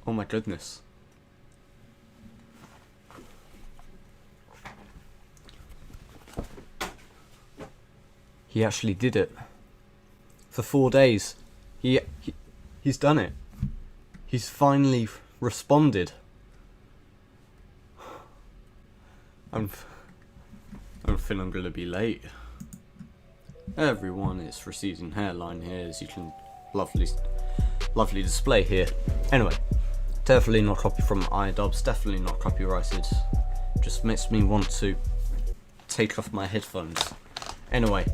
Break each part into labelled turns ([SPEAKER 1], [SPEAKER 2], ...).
[SPEAKER 1] Oh my goodness. He actually did it. For 4 days. He's done it. He's finally responded. I'm feeling I'm gonna be late. Everyone, it's receding hairline here, as you can lovely display here. Anyway, definitely not copy from iDubbbz, definitely not copyrighted. Just makes me want to take off my headphones. Anyway,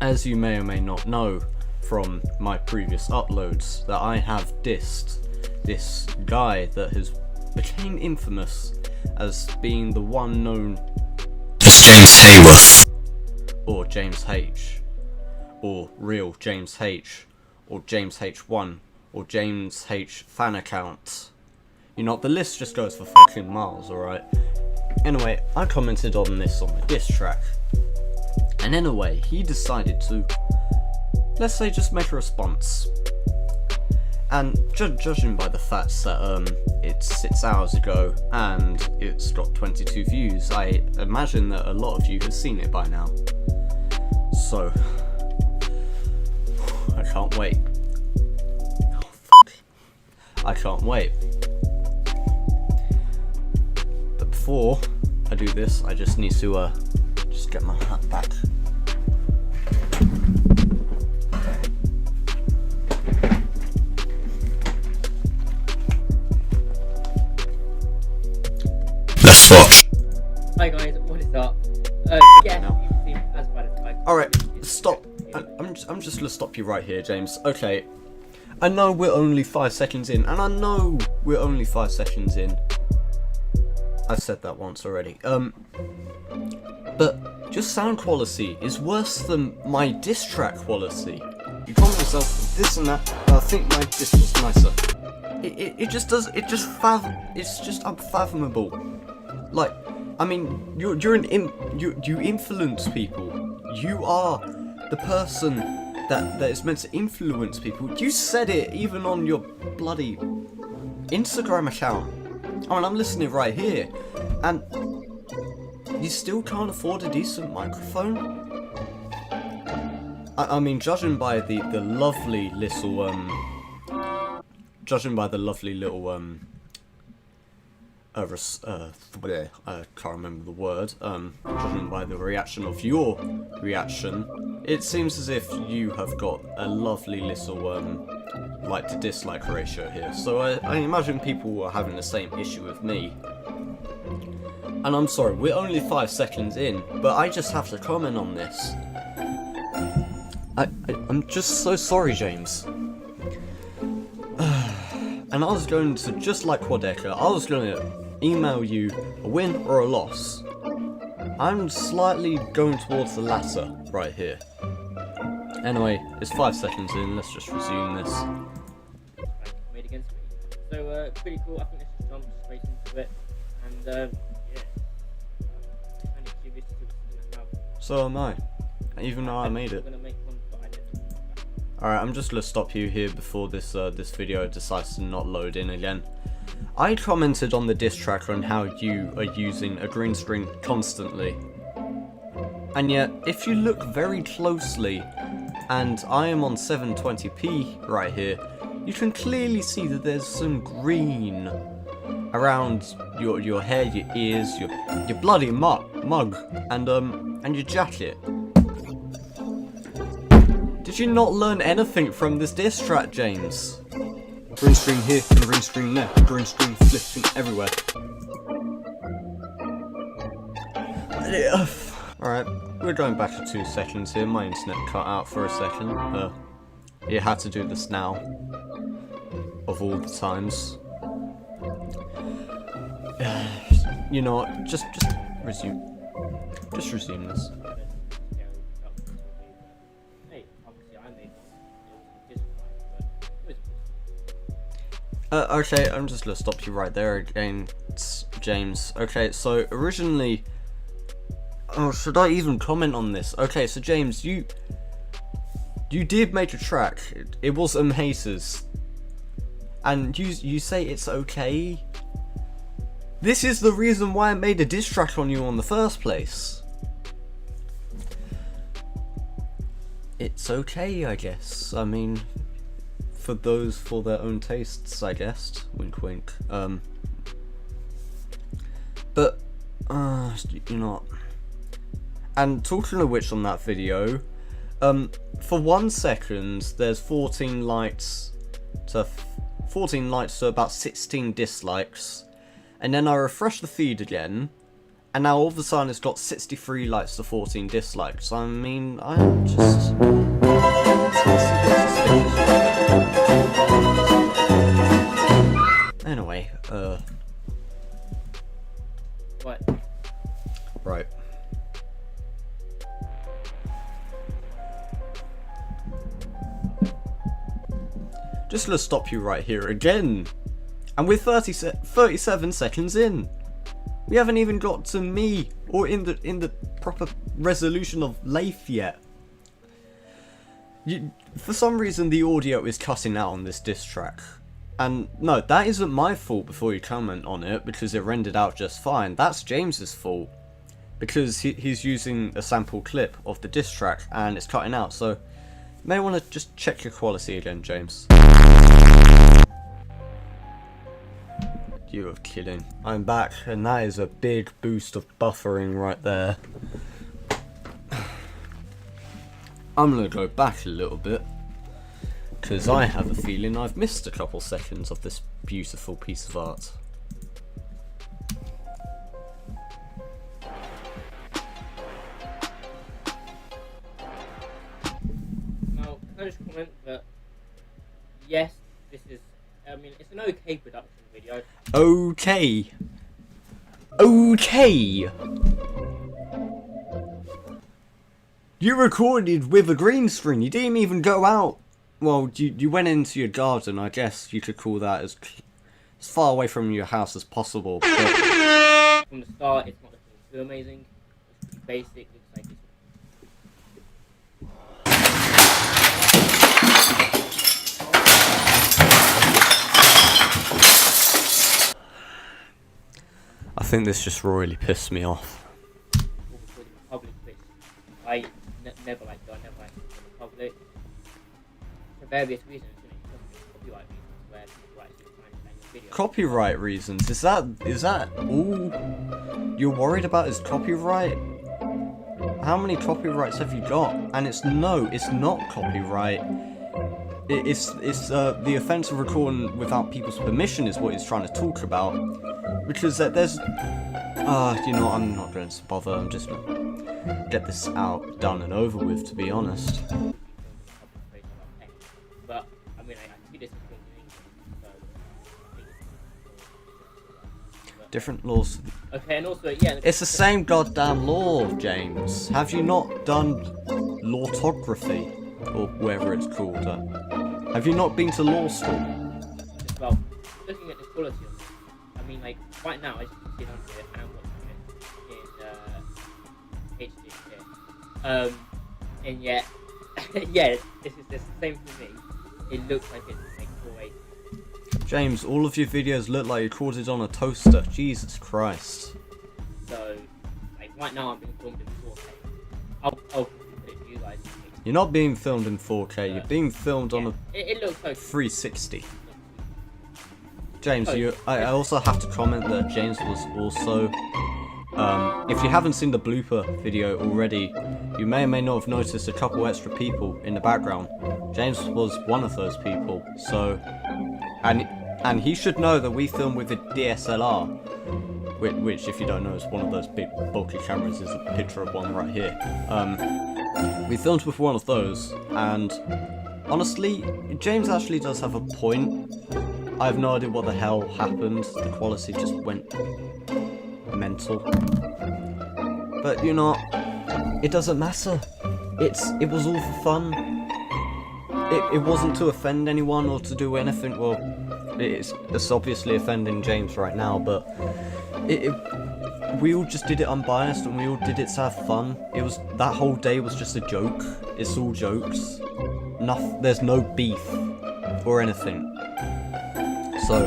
[SPEAKER 1] as you may or may not know from my previous uploads, that I have dissed this guy that has became infamous as being the one known
[SPEAKER 2] James Hayworth,
[SPEAKER 1] or James H, or real James H, or James H1, or James H fan account. You know, the list just goes for fucking miles, alright? Anyway, I commented on this on the diss track, and in a way, he decided to, let's say, just make a response. And judging by the fact that it's 6 hours ago and it's got 22 views, I imagine that a lot of you have seen it by now. So, I can't wait. Oh, fuck. I can't wait. But before I do this, I just need to just get my hat back.
[SPEAKER 2] let's watch.
[SPEAKER 3] Hi guys, what is up? Yeah,
[SPEAKER 1] No.
[SPEAKER 3] you've seen as by the title.
[SPEAKER 1] Alright, stop. I'm just gonna stop you right here, James. Okay, I know we're only 5 seconds in, and I know we're only 5 seconds in. I've said that once already. But just sound quality is worse than my diss track quality. You call yourself this and that, but I think my diss was nicer. It just does. It's just unfathomable. Like, I mean, you influence people. You are the person that is meant to influence people. You said it even on your bloody Instagram account. I mean, I'm listening right here, and you still can't afford a decent microphone. I mean, judging by the lovely little I can't remember the word, judging by the reaction of your reaction, it seems as if you have got a lovely little, like to dislike ratio here, so I imagine people are having the same issue with me. And I'm sorry, we're only 5 seconds in, but I just have to comment on this. I'm just so sorry, James. And I was going to, just like Quadeca, I was going to email you a win or a loss. I'm slightly going towards the latter right here. Anyway, it's 5 seconds in, let's just resume this.
[SPEAKER 3] Made against me. So, pretty cool. I think let's just jump straight into it. And, yeah. Kind of curious to see what's going to have.
[SPEAKER 1] So am I, even though I made it.
[SPEAKER 3] I'm going to make one, but I didn't.
[SPEAKER 1] Alright, I'm just gonna stop you here before this this video decides to not load in again. I commented on the diss track on how you are using a green screen constantly. And yet, if you look very closely, and I am on 720p right here, you can clearly see that there's some green around your hair, your ears, your bloody mug, and your jacket. Did you not learn anything from this diss track, James? Green screen here, green screen there, green screen flipping everywhere. Alright, we're going back to 2 seconds here. My internet cut out for a second. You had to do this now. Of all the times. You know what, just resume. Just resume this.
[SPEAKER 3] Hey, obviously I made one. It was
[SPEAKER 1] Okay, I'm just gonna stop you right there again, James. Okay, so originally... Oh, should I even comment on this? Okay, so James, you did make a track. It was Haters. and you say it's okay? This is the reason why I made a diss track on you in the first place. It's okay, I guess. I mean, for their own tastes, I guess. Wink, wink. But, you know. And talking of which, on that video, for 1 second, there's 14 likes to about 16 dislikes, and then I refresh the feed again, and now all of a sudden it's got 63 likes to 14 dislikes. I mean, I'm just... Anyway,
[SPEAKER 3] What?
[SPEAKER 1] Right. Just gonna stop you right here again. And we're 37 seconds in. We haven't even got to me or in the proper resolution of Leif yet. For some reason the audio is cutting out on this diss track. And no, that isn't my fault before you comment on it, because it rendered out just fine. That's James's fault. Because he's using a sample clip of the diss track and it's cutting out, so you may want to just check your quality again, James. You are kidding. I'm back, and that is a big boost of buffering right there. I'm gonna go back a little bit, because I have a feeling I've missed a couple seconds of this beautiful piece of art.
[SPEAKER 3] Now, can I just comment that, yes, this is, I mean, it's an okay production video.
[SPEAKER 1] Okay. Okay. You recorded with a green screen. You didn't even go out. Well, you went into your garden. I guess you could call that as far away from your house as possible. But
[SPEAKER 3] From the start, it's not looking too amazing. It's pretty basic. Looks like it's...
[SPEAKER 1] I think this just royally pissed me off.
[SPEAKER 3] recording in public, which I never like to do. I never like to record in public. For various reasons, you know, copyright reasons, where people actually trying to ban your video.
[SPEAKER 1] Copyright reasons? Is that all you're worried about is copyright? How many copyrights have you got? And it's not copyright. It's the offence of recording without people's permission is what he's trying to talk about. Because there's... you know, I'm not going to bother, I'm just going to get this out, done and over with, to be honest.
[SPEAKER 3] But, I mean, I see this in New England, so... But,
[SPEAKER 1] Different laws.
[SPEAKER 3] okay, and also, yeah...
[SPEAKER 1] It's the same goddamn law, James. Have you not done lawtography? Or whatever it's called. Have you not been to law school?
[SPEAKER 3] Well, looking at the quality of it, I mean, like, right now, as you can see on here, and watching it in HD here. And yet, yeah, this is the same for me. It looks like it's like 480.
[SPEAKER 1] James, all of your videos look like you caught it on a toaster. Jesus Christ.
[SPEAKER 3] So, like, right now I'm being filmed in 4K. I'll put it to you guys.
[SPEAKER 1] You're not being filmed in 4K, you're being filmed on a
[SPEAKER 3] It looks like
[SPEAKER 1] 360. James, I also have to comment that James was also... if you haven't seen the blooper video already, you may or may not have noticed a couple extra people in the background. James was one of those people, so... And he should know that we film with a DSLR, which, if you don't know, is one of those big bulky cameras. There's a picture of one right here. We filmed with one of those, and honestly, James actually does have a point. I have no idea what the hell happened. The quality just went mental. But you know, it doesn't matter. It was all for fun. It wasn't to offend anyone or to do anything. Well, it's obviously offending James right now, but we all just did it unbiased and we all did it to have fun. That whole day was just a joke. It's all jokes. There's no beef or anything. So,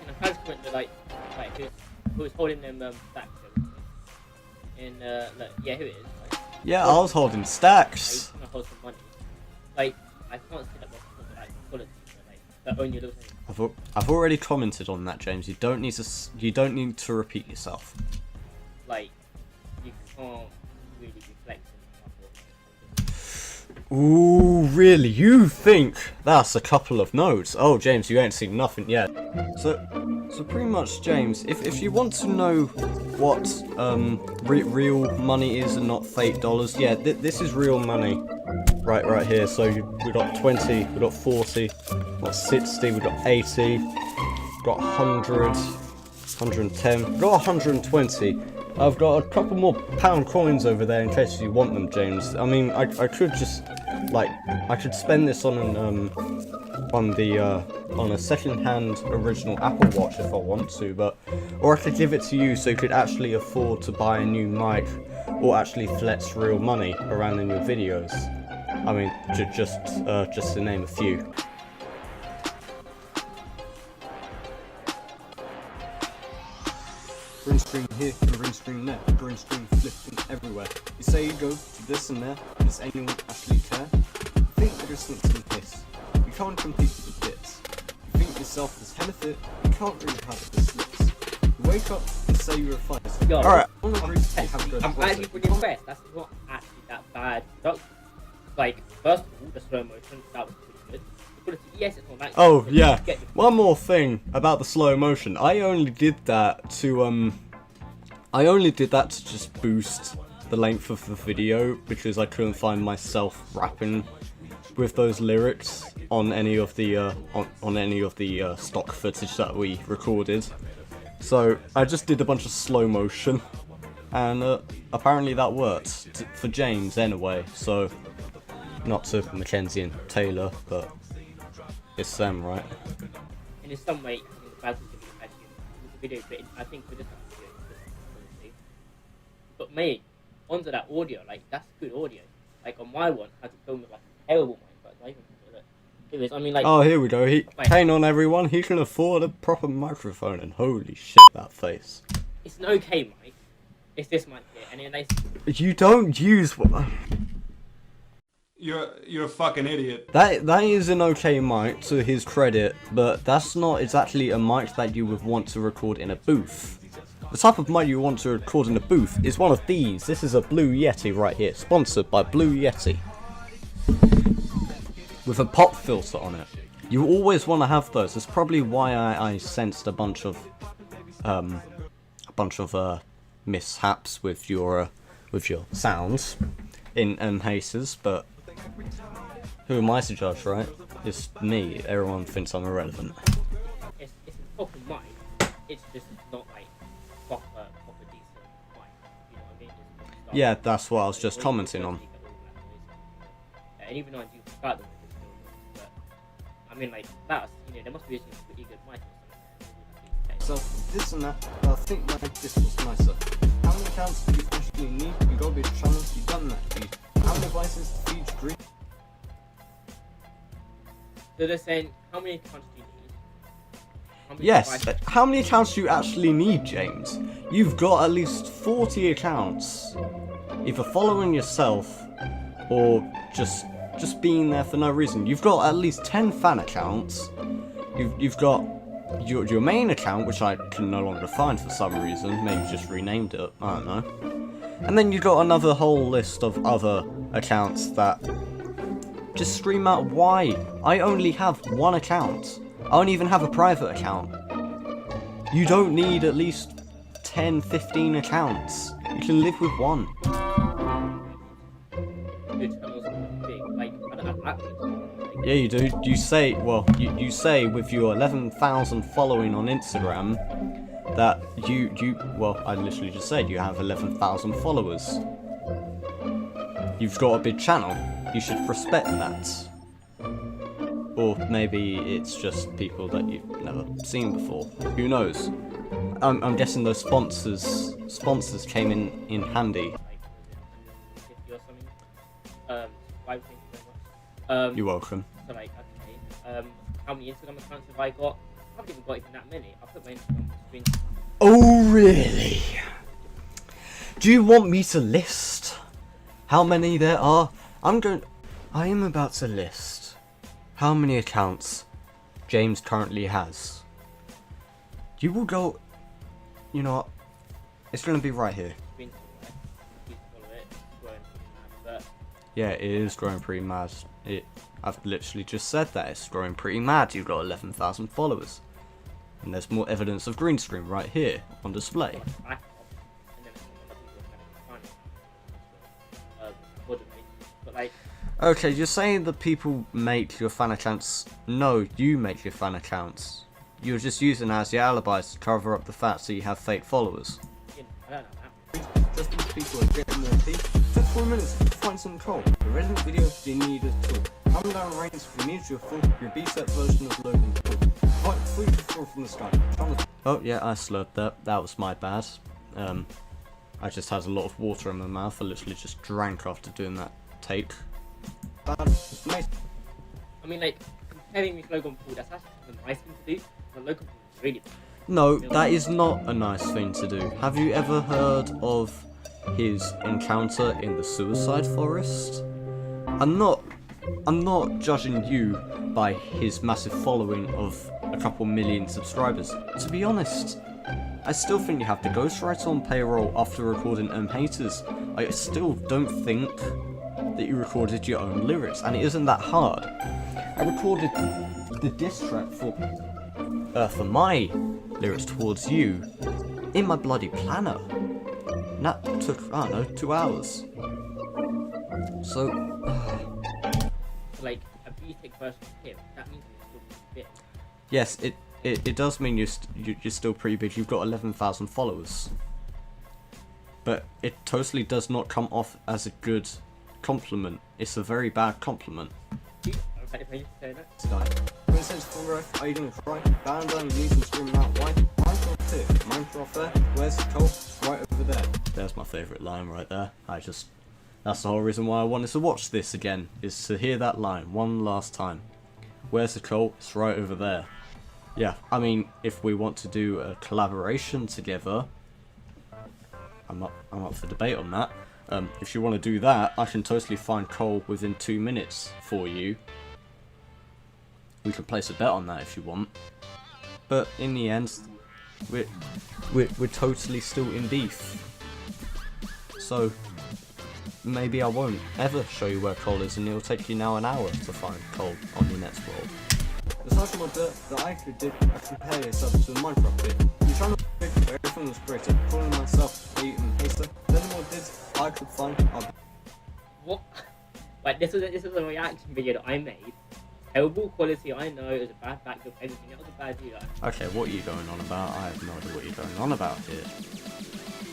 [SPEAKER 3] And I kind of like who's holding them stacks. And like, yeah, who it is? Like,
[SPEAKER 1] yeah, I was holding stacks.
[SPEAKER 3] he's gonna hold some money. Like, I can't see that much like quality, but like that only looks like.
[SPEAKER 1] I've already commented on that, James. You don't need to repeat yourself.
[SPEAKER 3] Like, you can't really be flexing.
[SPEAKER 1] Ooh, really? You think that's a couple of nodes? Oh, James, you ain't seen nothing yet. So pretty much, James, if you want to know what real money is and not fake dollars, yeah, this is real money, right here. So we got 20, we got 40, we got 60, we got 80, we got 100, 110, we got 120. I've got a couple more pound coins over there in case you want them, James. I mean, I could just, like, I could spend this on an, on a second-hand original Apple Watch if I want to, but, or I could give it to you so you could actually afford to buy a new mic, or actually flex real money around in your videos. I mean, just to name a few. Green screen here, green screen there, green screen flipping everywhere. You say you go to this and there, does anyone actually care? You think the distance in piss, you can't compete with the bits. You think yourself is hella fit, you can't really have the slips. You wake up and say you're a fighter.
[SPEAKER 3] Yo,
[SPEAKER 1] Alright,
[SPEAKER 3] I'm actually pretty impressed. That's not actually that bad production. Like, first of all, the slow motion, that was pretty good. The quality, yes, it's not that
[SPEAKER 1] Oh
[SPEAKER 3] good,
[SPEAKER 1] yeah,
[SPEAKER 3] but you get the
[SPEAKER 1] one more thing about the slow motion. I only did that to just boost the length of the video because I couldn't find myself rapping with those lyrics on any of the stock footage that we recorded. So I just did a bunch of slow motion, and apparently that worked for James anyway. So not to Mackenzie and Taylor, but it's them, right?
[SPEAKER 3] And in some way, I think the bad thing is actually the video, but I think for this kind of video, it's just quality. But mate, onto that audio, like, that's good audio. Like, on my one, I had to film with like a terrible mic, but I even feel it. Anyways, I mean, like,
[SPEAKER 1] Oh, here we go.
[SPEAKER 3] Wait.
[SPEAKER 1] Hang on, everyone. He can afford a proper microphone, and holy shit, that face.
[SPEAKER 3] it's an okay mic. It's this mic here, and then like,
[SPEAKER 1] You don't use one.
[SPEAKER 4] You're a fucking idiot.
[SPEAKER 1] That is an okay mic to his credit, but that's not exactly a mic that you would want to record in a booth. The type of mic you want to record in a booth is one of these. This is a Blue Yeti right here, sponsored by Blue Yeti, with a pop filter on it. You always want to have those. That's probably why I sensed a bunch of mishaps with your sounds in Haces, but who am I to judge, right? It's me. Everyone thinks I'm irrelevant.
[SPEAKER 3] it's a proper mic. It's just not like proper decent mic. You know what I mean? It's not
[SPEAKER 1] Yeah, that's what I was just
[SPEAKER 3] Or you
[SPEAKER 1] commenting
[SPEAKER 3] can
[SPEAKER 1] on.
[SPEAKER 3] get all that noise. And even though I do prefer them, it's still good. But I mean, like, that's, you know, there must be a pretty good mic or something.
[SPEAKER 1] So this and that, I think my this was nicer. How many accounts do you actually need? You got a big channel, you've done that, dude. How many devices to each green?
[SPEAKER 3] So they're saying, how many accounts do you need? How many
[SPEAKER 1] Yes,
[SPEAKER 3] devices-
[SPEAKER 1] how many accounts do you actually need, James? You've got at least 40 accounts. Either following yourself, or just being there for no reason. You've got at least 10 fan accounts. You've got your main account, which I can no longer find for some reason. Maybe just renamed it, I don't know. And then you've got another whole list of other accounts that just scream out why. I only have one account. I don't even have a private account. You don't need at least 10, 15 accounts. You can live with one.
[SPEAKER 3] Your channel's big. Like, I don't have that big. Like,
[SPEAKER 1] Yeah, you do. You say, well, you say with your 11,000 following on Instagram that well, I literally just said you have 11,000 followers. You've got a big channel. You should respect that. Or maybe it's just people that you've never seen before. Who knows? I'm guessing those sponsors came in handy.
[SPEAKER 3] if you're some Subscribe, thank you very much.
[SPEAKER 1] You're welcome.
[SPEAKER 3] So like, okay, how many Instagram accounts have I got? I haven't even got even that many. I put my Instagram on the screen.
[SPEAKER 1] Oh, really? Do you want me to list how many there are? I am about to list how many accounts James currently has. You will go, you know what? It's going to be right here.
[SPEAKER 3] Screen to the right. Please follow it. It's growing pretty mad, but
[SPEAKER 1] Yeah, it is growing pretty mad. I've literally just said that it's growing pretty mad. You've got 11,000 followers. And there's more evidence of green screen right here on display.
[SPEAKER 3] back off, and then other people are kind of fun. But like,
[SPEAKER 1] Okay, you're saying that people make your fan accounts. No, you make your fan accounts. You're just using it as your alibis to cover up the fact that you have fake followers.
[SPEAKER 3] you know, I don't know that.
[SPEAKER 1] Just these people are getting more tea. Took 4 minutes to find some troll. The relevant video you need a tool. Come down range if you need your full, your B-set version of Logan Paul. Fight 3 to 4 from the sky. Oh yeah, I slurred that. That was my bad. I just had a lot of water in my mouth. I literally just drank after doing that take.
[SPEAKER 3] I mean, like, comparing with Logan Paul, that's actually a nice thing to do. But Logan Paul is really bad.
[SPEAKER 1] No, that is not a nice thing to do. Have you ever heard of his encounter in the suicide forest? I'm not judging you by his massive following of a couple million subscribers. To be honest, I still think you have the ghostwriter on payroll after recording Haters. I still don't think that you recorded your own lyrics, and it isn't that hard. I recorded the diss track for my lyrics towards you in my bloody planner. And that took, I don't know, 2 hours. So,
[SPEAKER 3] Like, a B-Tech version of him, that means he's still pretty big.
[SPEAKER 1] yes, it does mean you're still pretty big. You've got 11,000 followers. But it totally does not come off as a good compliment. It's a very bad compliment.
[SPEAKER 3] I'm ready for you to say that.
[SPEAKER 1] Sky. For instance, for growth, are you gonna cry? Bound down your knees and screaming out why? Minecraft here, Minecraft there, where's the coal? It's right over there. There's my favourite line right there. That's the whole reason why I wanted to watch this again, is to hear that line one last time. Where's the coal? It's right over there. Yeah, I mean, if we want to do a collaboration together, I'm up for debate on that. If you want to do that, I can totally find coal within 2 minutes for you. We can place a bet on that if you want. But in the end, we're totally still in beef. So maybe I won't ever show you where coal is, and it'll take you now an hour to find coal on the next world. The social mod that I did actually compare yourself to the Minecraft bit. You're trying to pick where everything was greater, calling myself a hater. Then what did I could find
[SPEAKER 3] What? Like, this was a reaction video that I made. Terrible quality, I know, it was a bad backdrop, everything, that was a bad video.
[SPEAKER 1] Okay, what are you going on about? I have no idea what you're going on about here.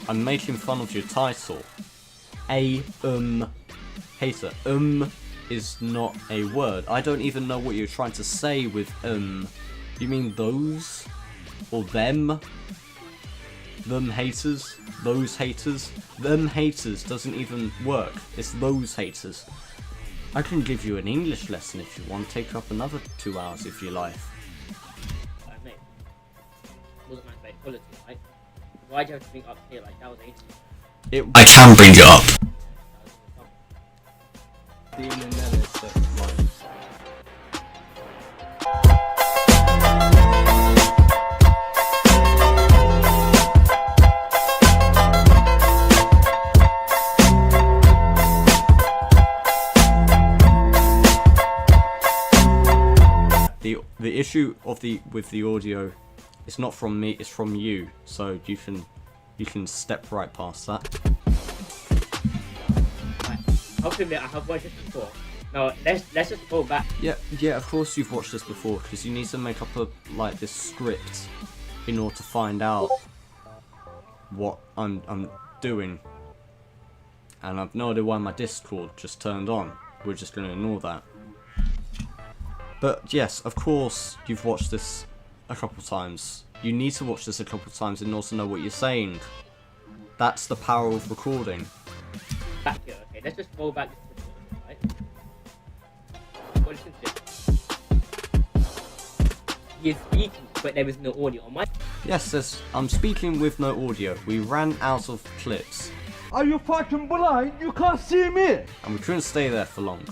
[SPEAKER 1] I'm making fun of your title. Hater. Is not a word. I don't even know what you're trying to say with You mean those? Or them? Them haters? Those haters? Them haters doesn't even work. It's those haters. I can give you an English lesson if you want. Take up another 2 hours of your life.
[SPEAKER 3] Mate, it wasn't my bad quality, right? Why'd you have to bring it up here? Like, that was ages.
[SPEAKER 2] I can bring it up.
[SPEAKER 1] The issue with the audio, it's not from me, it's from you. So you can step right past that.
[SPEAKER 3] I'll admit, I have watched this before. No, let's just go back.
[SPEAKER 1] Yeah, of course you've watched this before, because you need to make up this script in order to find out what I'm doing. And I've no idea why my Discord just turned on. We're just going to ignore that. But yes, of course you've watched this a couple times. You need to watch this a couple times in order to know what you're saying. That's the power of recording.
[SPEAKER 3] Back here, okay. let's just roll back this clip, right? Well, listen to this. He is speaking, but there is no audio on my.
[SPEAKER 1] Yes, I'm speaking with no audio. We ran out of clips.
[SPEAKER 4] Are you fucking blind? You can't see me!
[SPEAKER 1] And we couldn't stay there for long.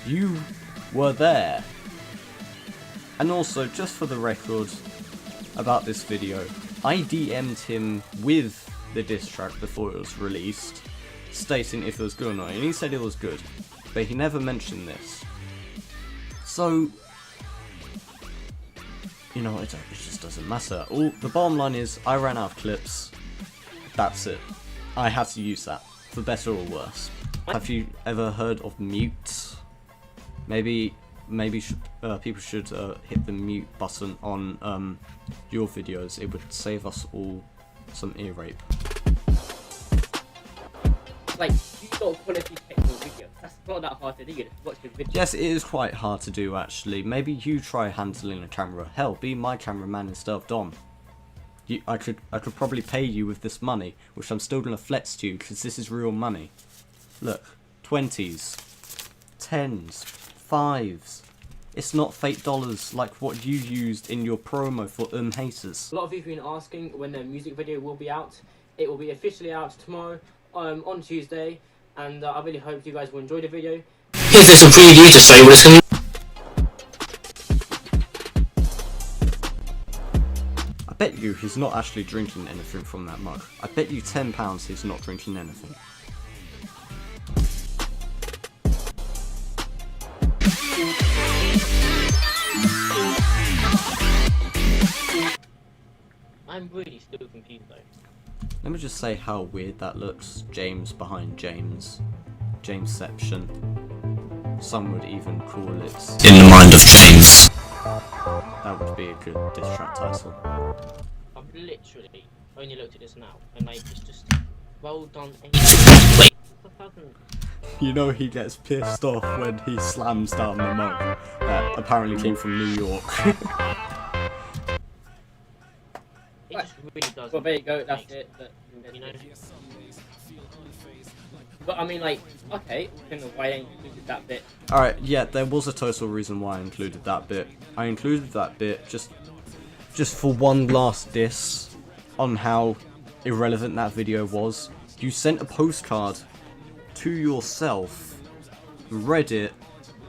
[SPEAKER 1] You were there. And also, just for the record about this video, I DM'd him with the diss track before it was released, stating if it was good or not, and he said it was good, but he never mentioned this. So, you know, it just doesn't matter. The bottom line is, I ran out of clips. That's it. I had to use that, for better or worse. Have you ever heard of mute? Maybe people should hit the mute button on your videos. It would save us all some ear rape.
[SPEAKER 3] Like, you got quality technical videos. That's not that hard to do. You just watch the video.
[SPEAKER 1] Yes, it is quite hard to do actually. Maybe you try handling a camera. Hell, be my cameraman instead of Dom. I could probably pay you with this money, which I'm still gonna flex to you because this is real money. Look, 20s, 10s, 5s. It's not fake dollars like what you used in your promo for haters.
[SPEAKER 3] A lot of you have been asking when the music video will be out. It will be officially out tomorrow, on Tuesday, and I really hope you guys will enjoy the video.
[SPEAKER 2] Here's this a preview to say what it's going to
[SPEAKER 1] I bet you he's not actually drinking anything from that mug. I bet you £10 he's not drinking anything.
[SPEAKER 3] I'm really still confused though.
[SPEAKER 1] Let me just say how weird that looks. James behind James. Jamesception. Some would even call it...
[SPEAKER 2] in the mind of James.
[SPEAKER 1] That would be a good diss track title.
[SPEAKER 3] I've literally only looked at this now, and like, it's just well done.
[SPEAKER 2] Wait.
[SPEAKER 1] You know he gets pissed off when he slams down the mug that apparently came from New York.
[SPEAKER 3] It just really does. Well, there you go. That's it. You know. But I mean, like, okay, I don't know why I included that bit.
[SPEAKER 1] Alright, yeah, there was a total reason why I included that bit. I included that bit just for one last diss on how irrelevant that video was. You sent a postcard to yourself, read it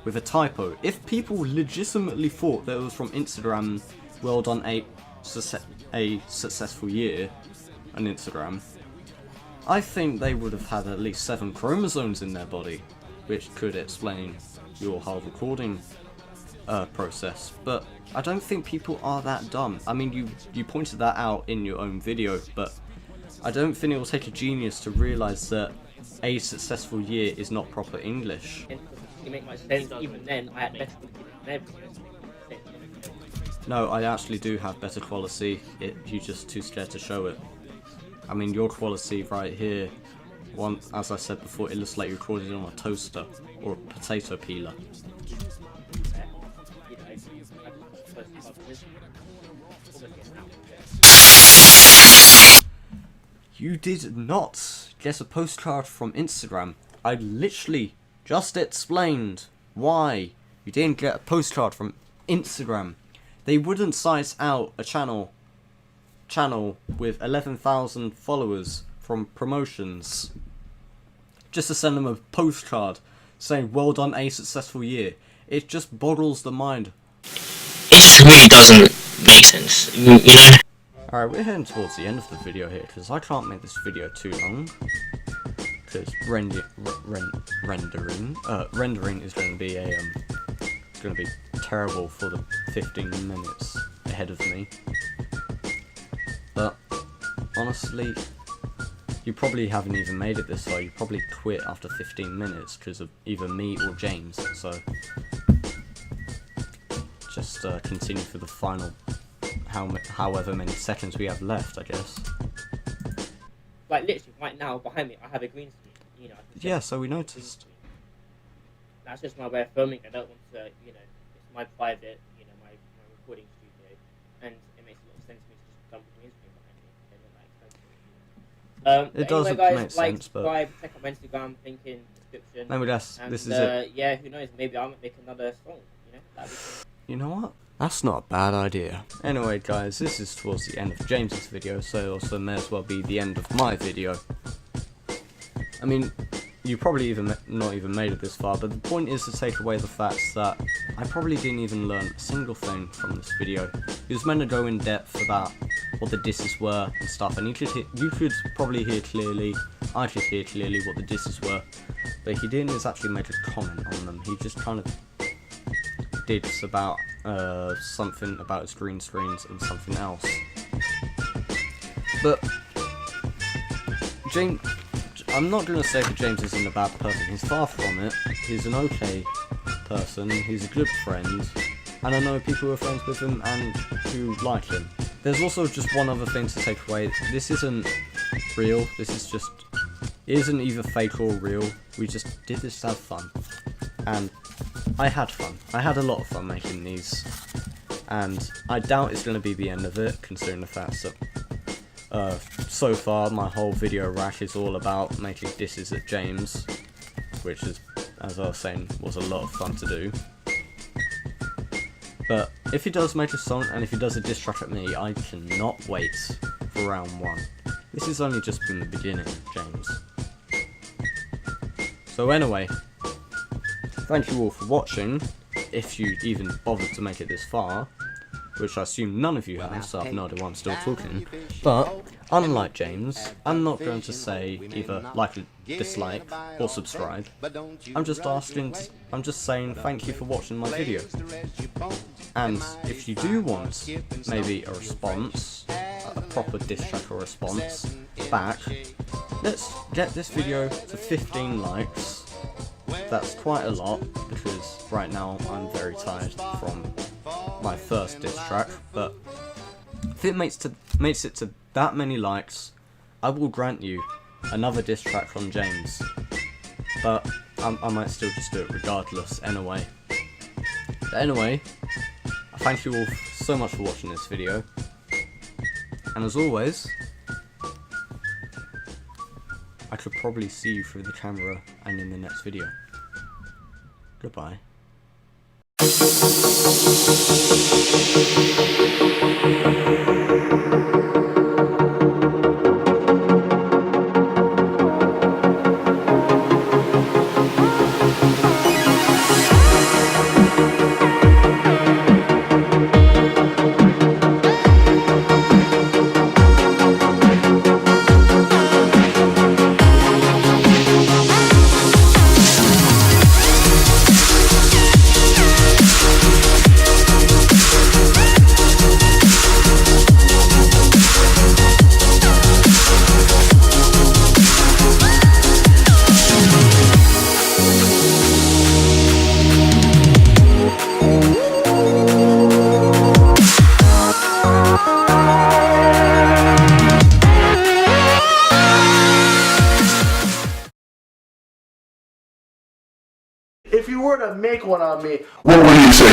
[SPEAKER 1] with a typo. If people legitimately thought that it was from Instagram, well done a successful year on Instagram, I think they would have had at least 7 chromosomes in their body, which could explain your whole recording process. But I don't think people are that dumb. I mean, you pointed that out in your own video, but I don't think it will take a genius to realise that a successful year is not proper English.
[SPEAKER 3] It make much sense. Even then, I had better than
[SPEAKER 1] No, I actually do have better quality. You're just too scared to show it. I mean, your quality right here, as I said before, it looks like you recorded it on a toaster or a potato peeler. You did not get a postcard from Instagram. I literally just explained why you didn't get a postcard from Instagram. They wouldn't cite out a channel with 11,000 followers from promotions just to send them a postcard saying well done a successful year. It just boggles the mind.
[SPEAKER 2] It just really doesn't make sense, you know?
[SPEAKER 1] Alright, we're heading towards the end of the video here because I can't make this video too long because rendering is going to be terrible for the 15 minutes ahead of me. But honestly, you probably haven't even made it this far. You probably quit after 15 minutes because of either me or James. So just continue for the final however many seconds we have left, I guess.
[SPEAKER 3] Like literally right now behind me, I have a green screen. You know.
[SPEAKER 1] Yeah, so we noticed.
[SPEAKER 3] That's just my way of filming. I don't want to, you know, it's my private, you know, my recording studio, and it makes a lot of sense for me to just dump a green screen behind me.
[SPEAKER 1] It does
[SPEAKER 3] anyway, guys,
[SPEAKER 1] make
[SPEAKER 3] like,
[SPEAKER 1] sense, but
[SPEAKER 3] subscribe, check out my Instagram, link in description.
[SPEAKER 1] maybe
[SPEAKER 3] And,
[SPEAKER 1] this is it.
[SPEAKER 3] Yeah, who knows? Maybe I might make another song. You know, that'd be cool.
[SPEAKER 1] You know what? That's not a bad idea. Anyway, guys, this is towards the end of James's video, so it also may as well be the end of my video. I mean, you probably not even made it this far, but the point is to take away the fact that I probably didn't even learn a single thing from this video. He was meant to go in depth about what the disses were and stuff, and you could probably hear clearly, I could hear clearly what the disses were, but he didn't actually make a comment on them. He just kind of did about something about his green screens and something else. But James, I'm not going to say that James isn't a bad person. He's far from it. He's an okay person. He's a good friend, and I know people who are friends with him and who like him. There's also just one other thing to take away. This isn't real. This is just, it isn't either fake or real. We just did this to have fun, and I had fun. I had a lot of fun making these, and I doubt it's going to be the end of it, considering the fact that so far my whole video rack is all about making disses at James, which is, as I was saying, was a lot of fun to do. But if he does make a song, and if he does a diss track at me, I cannot wait for round 1. This has only just been the beginning, James. So anyway, thank you all for watching, if you even bothered to make it this far, which I assume none of you have, so I've no idea why I'm still talking. But, unlike James, I'm not going to say either like, dislike, or subscribe. I'm just saying thank you for watching my video. And if you do want maybe a response, a proper diss track or response back, let's get this video to 15 likes. That's quite a lot, because right now I'm very tired from my first diss track, but if it makes it to that many likes, I will grant you another diss track from James. But I might still just do it regardless anyway. But anyway, I thank you all so much for watching this video, and as always, I could probably see you through the camera and in the next video. Goodbye.
[SPEAKER 5] If you were to make one on me, what would you say?